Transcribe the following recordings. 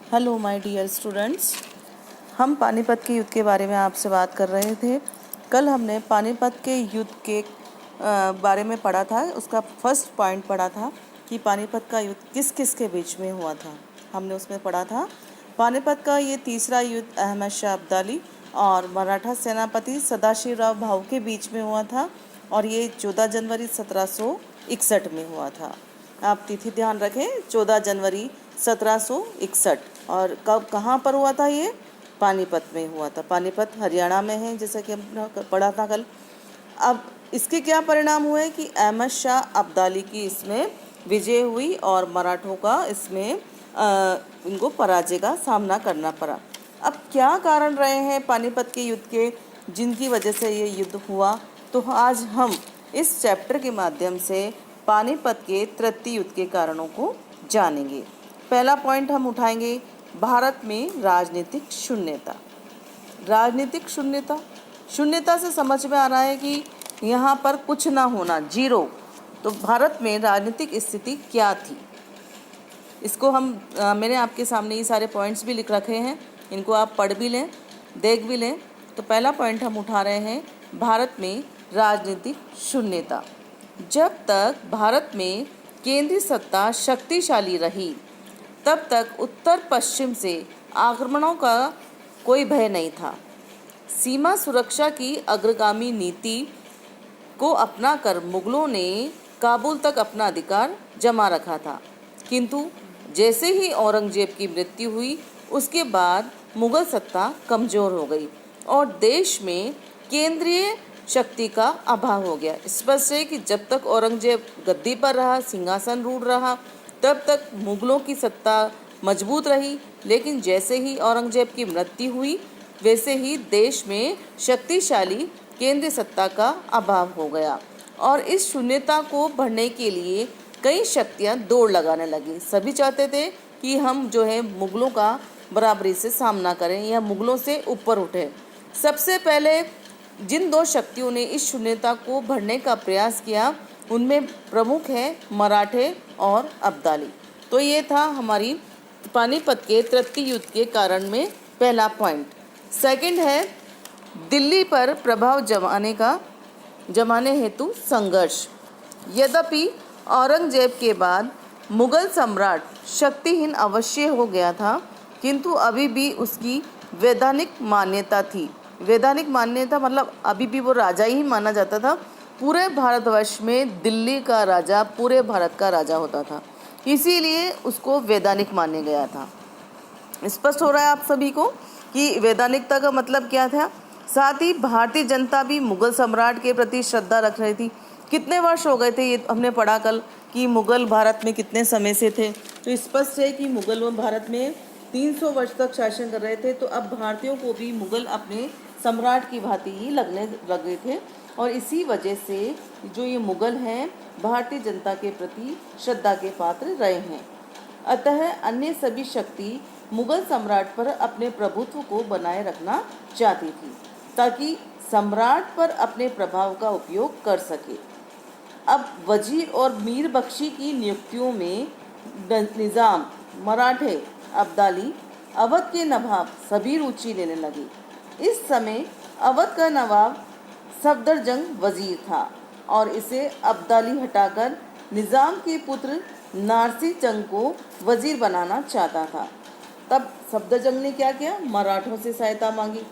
Hello my dear students, हम पानीपत के युद्ध के बारे में आपसे बात कर रहे थे। कल हमने पानीपत के युद्ध के बारे में पढ़ा था। उसका फर्स्ट पॉइंट पढ़ा था कि पानीपत का युद्ध किस किस के बीच में हुआ था। हमने उसमें पढ़ा था पानीपत का ये तीसरा युद्ध अहमद शाह अब्दाली और मराठा सेनापति सदाशिवराव भाऊ के बीच में हुआ था और ये 14 जनवरी 1761 में हुआ था। आप तिथि ध्यान रखें, 14 जनवरी 1761। और कब कहाँ पर हुआ था? ये पानीपत में हुआ था। पानीपत हरियाणा में है, जैसा कि हमने पढ़ा था कल। अब इसके क्या परिणाम हुए कि अहमद शाह अब्दाली की इसमें विजय हुई और मराठों का इसमें इनको पराजय का सामना करना पड़ा। अब क्या कारण रहे हैं पानीपत के युद्ध के जिनकी वजह से ये युद्ध हुआ? तो आज हम इस चैप्टर के माध्यम से पानीपत के तृतीय युद्ध के कारणों को जानेंगे। पहला पॉइंट हम उठाएंगे, भारत में राजनीतिक शून्यता। राजनीतिक शून्यता, शून्यता से समझ में आ रहा है कि यहाँ पर कुछ ना होना, जीरो। तो भारत में राजनीतिक स्थिति क्या थी, इसको हम मैंने आपके सामने ये सारे पॉइंट्स भी लिख रखे हैं, इनको आप पढ़ भी लें, देख भी लें। तो पहला पॉइंट हम उठा रहे हैं, भारत में राजनीतिक शून्यता। जब तक भारत में केंद्रीय सत्ता शक्तिशाली रही तब तक उत्तर पश्चिम से आक्रमणों का कोई भय नहीं था। सीमा सुरक्षा की अग्रगामी नीति को अपनाकर मुगलों ने काबुल तक अपना अधिकार जमा रखा था। किंतु जैसे ही औरंगजेब की मृत्यु हुई उसके बाद मुगल सत्ता कमज़ोर हो गई और देश में केंद्रीय शक्ति का अभाव हो गया। स्पष्ट है कि जब तक औरंगजेब गद्दी पर रहा, सिंहासन रूढ़ रहा, तब तक मुगलों की सत्ता मजबूत रही। लेकिन जैसे ही औरंगजेब की मृत्यु हुई वैसे ही देश में शक्तिशाली केंद्रीय सत्ता का अभाव हो गया और इस शून्यता को भरने के लिए कई शक्तियां दौड़ लगाने लगी। सभी चाहते थे कि हम जो है मुगलों का बराबरी से सामना करें या मुगलों से ऊपर उठे। सबसे पहले जिन दो शक्तियों ने इस शून्यता को भरने का प्रयास किया उनमें प्रमुख है मराठे और अब्दाली। तो ये था हमारी पानीपत के तृतीय युद्ध के कारण में पहला पॉइंट। सेकंड है दिल्ली पर प्रभाव जमाने हेतु संघर्ष। यद्यपि औरंगजेब के बाद मुगल सम्राट शक्तिहीन अवश्य हो गया था, किंतु अभी भी उसकी वैधानिक मान्यता थी। वैधानिक मान्यता मतलब अभी भी वो राजा ही माना जाता था। पूरे भारतवर्ष में दिल्ली का राजा पूरे भारत का राजा होता था, इसीलिए उसको वैधानिक माना गया था। स्पष्ट हो रहा है आप सभी को कि वैधानिकता का मतलब क्या था। साथ ही भारतीय जनता भी मुगल सम्राट के प्रति श्रद्धा रख रही थी। कितने वर्ष हो गए थे, ये हमने पढ़ा कल कि मुगल भारत में कितने समय से थे। तो स्पष्ट है कि मुगल भारत में 300 वर्ष तक शासन कर रहे थे। तो अब भारतीयों को भी मुगल अपने सम्राट की भांति ही लगने लगे थे और इसी वजह से जो ये मुगल हैं भारतीय जनता के प्रति श्रद्धा के पात्र रहे हैं। अतः अन्य सभी शक्ति मुगल सम्राट पर अपने प्रभुत्व को बनाए रखना चाहती थी ताकि सम्राट पर अपने प्रभाव का उपयोग कर सके। अब वजीर और मीर बख्शी की नियुक्तियों में निज़ाम, मराठे, अब्दाली, अवध के नवाब सभी रुचि लेने लगे। इस समय अवध का नवाब सफदरजंग वजीर था और इसे अब्दाली हटाकर निज़ाम के पुत्र नारसी जंग को वजीर बनाना चाहता था। तब सफदरजंग ने क्या किया? मराठों से सहायता मांगी,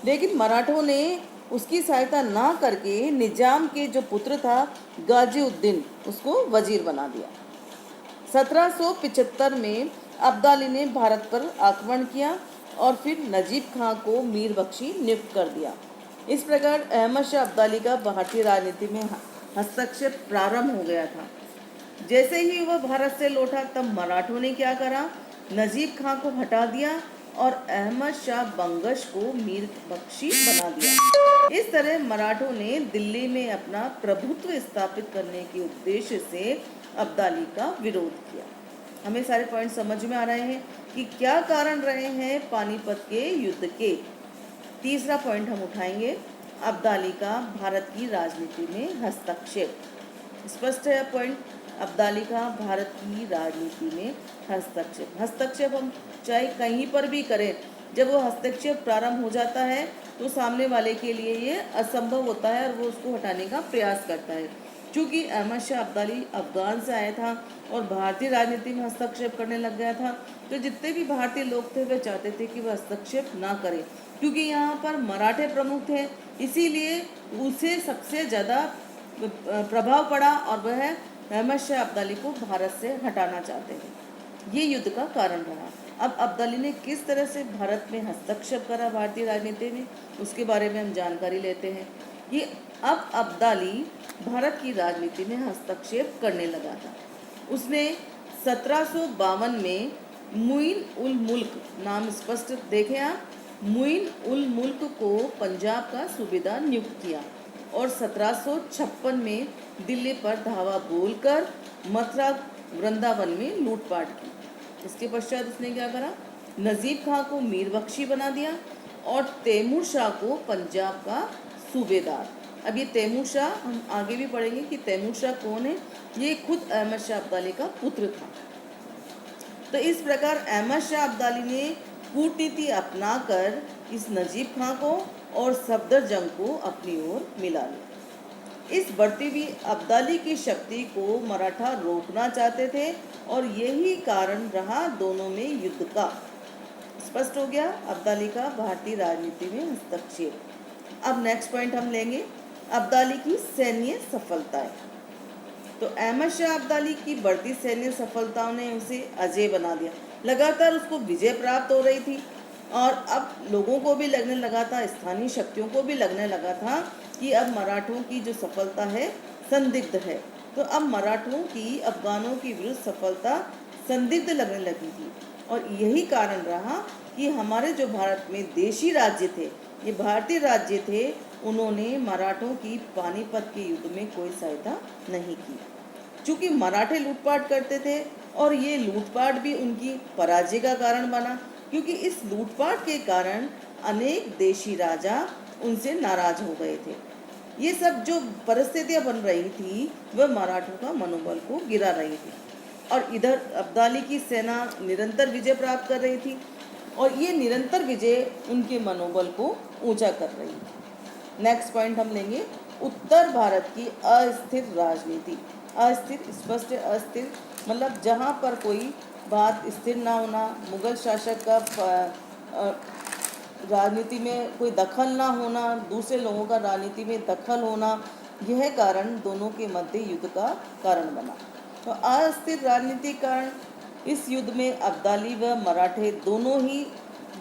लेकिन मराठों ने उसकी सहायता ना करके निजाम के जो पुत्र था गाजीउद्दीन उसको वजीर बना दिया। 1775 में अब्दाली ने भारत पर आक्रमण किया और फिर नजीब खां को मीर बख्शी नियुक्त कर दिया। इस प्रकार अहमद शाह अब्दाली का भारतीय राजनीति में हस्तक्षेप प्रारंभ हो गया था। जैसे ही वह भारत से लौटा तब मराठों ने क्या करा? नजीब खां को हटा दिया और अहमद शाह बंगश को मीर बख्शी बना दिया। इस तरह मराठों ने दिल्ली में अपना प्रभुत्व स्थापित करने के उद्देश्य से अब्दाली का विरोध किया। हमें सारे पॉइंट समझ में आ रहे हैं कि क्या कारण रहे हैं पानीपत के युद्ध के। तीसरा पॉइंट हम उठाएंगे, अब्दाली का भारत की राजनीति में हस्तक्षेप। स्पष्ट है पॉइंट। अब्दाली का भारत की राजनीति में हस्तक्षेप हम चाहे कहीं पर भी करें, जब वो हस्तक्षेप प्रारंभ हो जाता है तो सामने वाले के लिए ये असंभव होता है और वो उसको हटाने का प्रयास करता है। क्योंकि अहमद शाह अब्दाली अफगान से आया था और भारतीय राजनीति में हस्तक्षेप करने लग गया था, तो जितने भी भारतीय लोग थे वे चाहते थे कि वह हस्तक्षेप ना करें, क्योंकि यहाँ पर मराठे प्रमुख थे, इसीलिए उसे सबसे ज़्यादा प्रभाव पड़ा और वह अहमद शाह अब्दाली को भारत से हटाना चाहते थे। ये युद्ध का कारण रहा। अब अब्दाली ने किस तरह से भारत में हस्तक्षेप करा भारतीय राजनीति में, उसके बारे में हम जानकारी लेते हैं कि अब अब्दाली भारत की राजनीति में हस्तक्षेप करने लगा था। उसने 1752 में मुइन उल मुल्क, नाम स्पष्ट देखें आप, मुइन उल मुल्क को पंजाब का सूबेदार नियुक्त किया और 1756 में दिल्ली पर धावा बोलकर मथुरा वृंदावन में लूटपाट की। इसके पश्चात उसने क्या करा, नजीब खां को मीर बख्शी बना दिया और तैमूर शाह को पंजाब का सूबेदार। अब ये तैमूर शाह हम आगे भी पढ़ेंगे कि तैमूर शाह कौन है, ये खुद अहमद शाह अब्दाली का पुत्र था। तो इस प्रकार अहमद शाह अब्दाली ने कूटनीति अपनाकर इस नजीब खां को और सफदरजंग को अपनी ओर मिला लिया। इस बढ़ती हुई अब्दाली की शक्ति को मराठा रोकना चाहते थे और यही कारण रहा दोनों में युद्ध का। स्पष्ट हो गया अब्दाली का भारतीय राजनीति में हस्तक्षेप। अब नेक्स्ट पॉइंट हम लेंगे, अब्दाली की सैन्य सफलताएं। तो अहमद शाह अब्दाली की बढ़ती सैन्य सफलताओं ने उसे अजय बना दिया। लगातार उसको विजय प्राप्त हो रही थी और अब लोगों को भी लगने लगा था, स्थानीय शक्तियों को भी लगने लगा था कि अब मराठों की जो सफलता है संदिग्ध है। तो अब मराठों की अफगानों की विरुद्ध सफलता संदिग्ध लगने लगी थी और यही कारण रहा कि हमारे जो भारत में देशी राज्य थे, ये भारतीय राज्य थे, उन्होंने मराठों की पानीपत के युद्ध में कोई सहायता नहीं की। चूँकि मराठे लूटपाट करते थे और ये लूटपाट भी उनकी पराजय का कारण बना, क्योंकि इस लूटपाट के कारण अनेक देशी राजा उनसे नाराज हो गए थे। ये सब जो परिस्थितियां बन रही थी वह मराठों का मनोबल को गिरा रही थी और इधर अब्दाली की सेना निरंतर विजय प्राप्त कर रही थी और ये निरंतर विजय उनके मनोबल को ऊंचा कर रही थी। नेक्स्ट पॉइंट हम लेंगे, उत्तर भारत की अस्थिर राजनीति। अस्थिर, स्पष्ट अस्थिर मतलब जहाँ पर कोई बात स्थिर ना होना, मुगल शासक का राजनीति में कोई दखल ना होना, दूसरे लोगों का राजनीति में दखल होना, यह कारण दोनों के मध्य युद्ध का कारण बना। तो अस्थिर राजनीति कारण इस युद्ध में अब्दाली व मराठे दोनों ही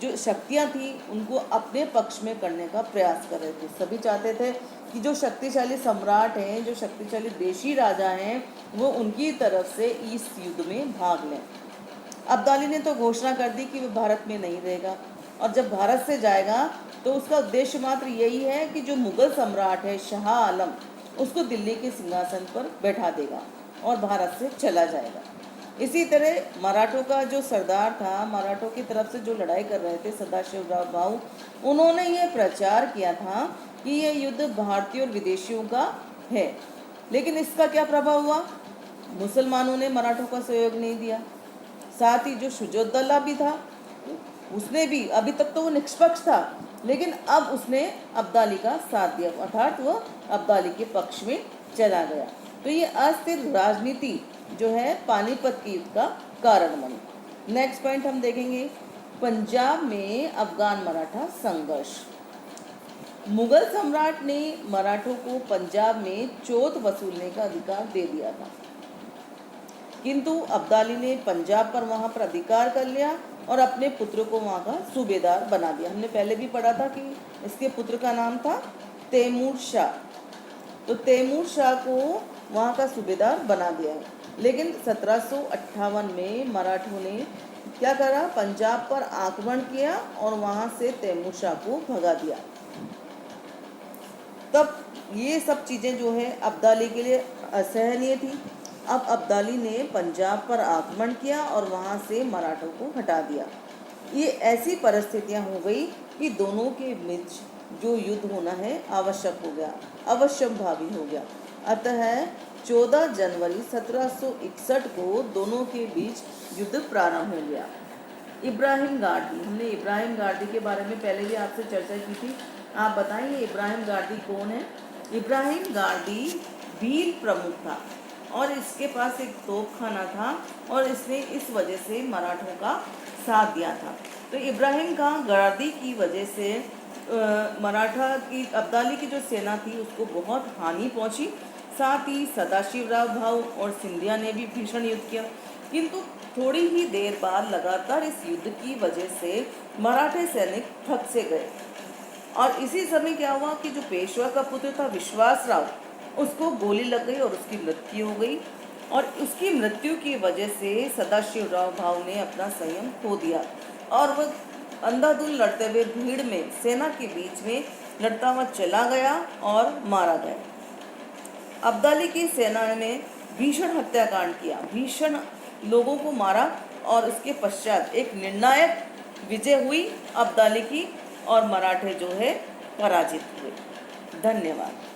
जो शक्तियां थी उनको अपने पक्ष में करने का प्रयास कर रहे थे। सभी चाहते थे कि जो शक्तिशाली सम्राट हैं, जो शक्तिशाली देशी राजा हैं, वो उनकी तरफ से इस युद्ध में भाग लें। अब्दाली ने तो घोषणा कर दी कि वह भारत में नहीं रहेगा और जब भारत से जाएगा तो उसका उद्देश्य मात्र यही है कि जो मुगल सम्राट है शाह आलम, उसको दिल्ली के सिंहासन पर बैठा देगा और भारत से चला जाएगा। इसी तरह मराठों का जो सरदार था, मराठों की तरफ से जो लड़ाई कर रहे थे सदाशिवराव भाऊ, उन्होंने ये प्रचार किया था कि ये युद्ध भारतीयों और विदेशियों का है। लेकिन इसका क्या प्रभाव हुआ, मुसलमानों ने मराठों का सहयोग नहीं दिया। साथ ही जो शुजाउद्दौला भी था उसने भी, अभी तक तो वो निष्पक्ष था, लेकिन अब उसने अब्दाली का साथ दिया, अर्थात वो अब्दाली के पक्ष में चला गया। तो ये अस्थिर राजनीति जो है पानीपत की युद्ध का कारण बनी। नेक्स्ट पॉइंट हम देखेंगे, पंजाब में अफगान मराठा संघर्ष। मुगल सम्राट ने मराठों को पंजाब में चोट वसूलने का अधिकार दे दिया था, किंतु अब्दाली ने पंजाब पर वहां पर अधिकार कर लिया और अपने पुत्र को वहां का सूबेदार बना दिया। हमने पहले भी पढ़ा था कि इसके पुत्र का नाम था तैमूर शाह। तो तैमूर शाह को वहां का सूबेदार बना दिया है। लेकिन 1758 में मराठों ने क्या करा, पंजाब पर आक्रमण किया और वहां से तैमूर शाह को भगा दिया। तब ये सब चीज़ें जो है अब्दाली के लिए असहनीय थी। अब अब्दाली ने पंजाब पर आक्रमण किया और वहां से मराठों को हटा दिया। ये ऐसी परिस्थितियां हो गई कि दोनों के बीच जो युद्ध होना है आवश्यक हो गया, अवश्यंभावी हो गया। अतः 14 जनवरी 1761 को दोनों के बीच युद्ध प्रारंभ हो गया। इब्राहिम गार्डी, हमने इब्राहिम गार्डी के बारे में पहले भी आपसे चर्चा की थी। आप बताइए इब्राहिम गार्डी कौन है? इब्राहिम गार्डी वीर प्रमुख था और इसके पास एक तोपखाना था और इसने इस वजह से मराठों का साथ दिया था। तो इब्राहिम का गार्डी की वजह से मराठा की अब्दाली की जो सेना थी उसको बहुत हानि पहुंची। साथ ही सदाशिवराव भाऊ और सिंधिया ने भी भीषण युद्ध किया, किंतु थोड़ी ही देर बाद लगातार इस युद्ध की वजह से मराठे सैनिक थक से गए और इसी समय क्या हुआ कि जो पेशवा का पुत्र था विश्वासराव, उसको गोली लग गई और उसकी मृत्यु हो गई और उसकी मृत्यु की वजह से सदाशिवराव भाऊ ने अपना संयम खो दिया और वह अंधाधुंध लड़ते हुए भीड़ में सेना के बीच में लड़ता हुआ चला गया और मारा गया। अब्दाली की सेना ने भीषण हत्याकांड किया, भीषण लोगों को मारा और उसके पश्चात एक निर्णायक विजय हुई अब्दाली की और मराठे जो है पराजित हुए। धन्यवाद।